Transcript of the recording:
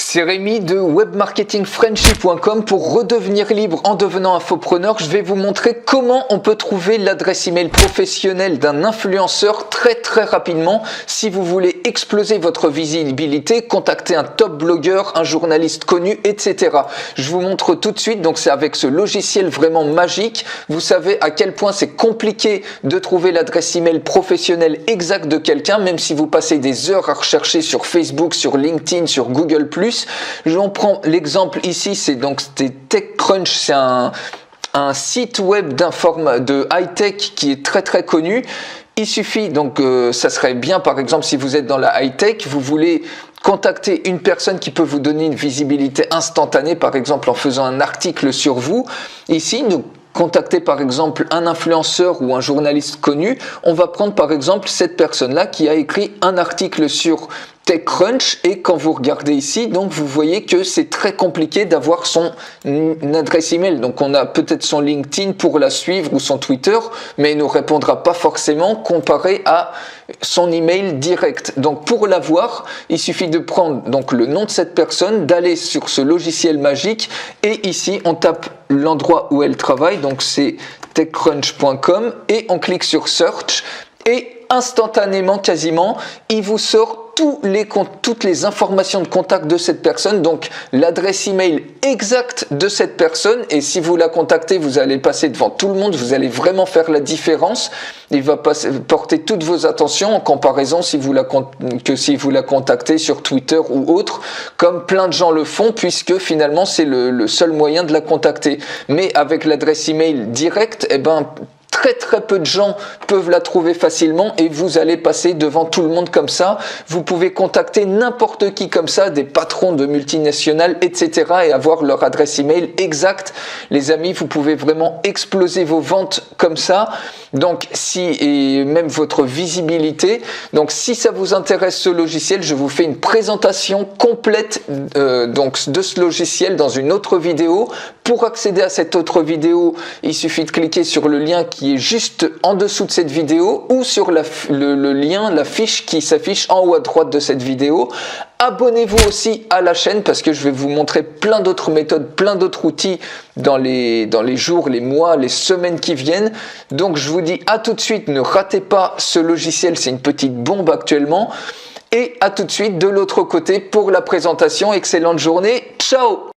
C'est Rémi de webmarketingfrenchy.com. Pour redevenir libre en devenant infopreneur, je vais vous montrer comment on peut trouver l'adresse email professionnelle d'un influenceur très rapidement. Si vous voulez exploser votre visibilité, contacter un top blogueur, un journaliste connu, etc. Je vous montre tout de suite. Donc c'est avec ce logiciel vraiment magique. Vous savez à quel point c'est compliqué de trouver l'adresse email professionnelle exacte de quelqu'un, même si vous passez des heures à rechercher sur Facebook, sur LinkedIn, sur Google+. On prend l'exemple ici, c'est TechCrunch, c'est un site web de high-tech qui est très connu. Il suffit donc, ça serait bien par exemple si vous êtes dans la high-tech, vous voulez contacter une personne qui peut vous donner une visibilité instantanée, par exemple en faisant un article sur vous. Ici, nous contacter par exemple un influenceur ou un journaliste connu, on va prendre par exemple cette personne-là qui a écrit un article sur TechCrunch, et quand vous regardez ici, donc vous voyez que c'est très compliqué d'avoir son adresse email. Donc on a peut-être son LinkedIn pour la suivre ou son Twitter, mais il ne nous répondra pas forcément comparé à son email direct. Donc pour l'avoir, il suffit de prendre donc le nom de cette personne, d'aller sur ce logiciel magique, et ici on tape l'endroit où elle travaille, donc c'est techcrunch.com, et on clique sur Search, et instantanément quasiment, il vous sort toutes les informations de contact de cette personne, donc l'adresse email exacte de cette personne, et si vous la contactez, vous allez passer devant tout le monde, vous allez vraiment faire la différence. Il va porter toutes vos attentions en comparaison si vous la contactez sur Twitter ou autre, comme plein de gens le font, puisque finalement c'est le seul moyen de la contacter. Mais avec l'adresse email directe, très peu de gens peuvent la trouver facilement, et vous allez passer devant tout le monde comme ça. Vous pouvez contacter n'importe qui comme ça, des patrons de multinationales, etc., et avoir leur adresse email exacte. Les amis, vous pouvez vraiment exploser vos ventes comme ça. Donc et même votre visibilité. Donc si ça vous intéresse ce logiciel, je vous fais une présentation complète de ce logiciel dans une autre vidéo. Pour accéder à cette autre vidéo, il suffit de cliquer sur le lien qui est juste en dessous de cette vidéo, ou sur le lien, la fiche qui s'affiche en haut à droite de cette vidéo. Abonnez-vous aussi à la chaîne, parce que je vais vous montrer plein d'autres méthodes, plein d'autres outils dans les jours, les mois, les semaines qui viennent. Donc je vous dis à tout de suite, ne ratez pas ce logiciel, c'est une petite bombe actuellement. Et à tout de suite de l'autre côté pour la présentation. Excellente journée, ciao!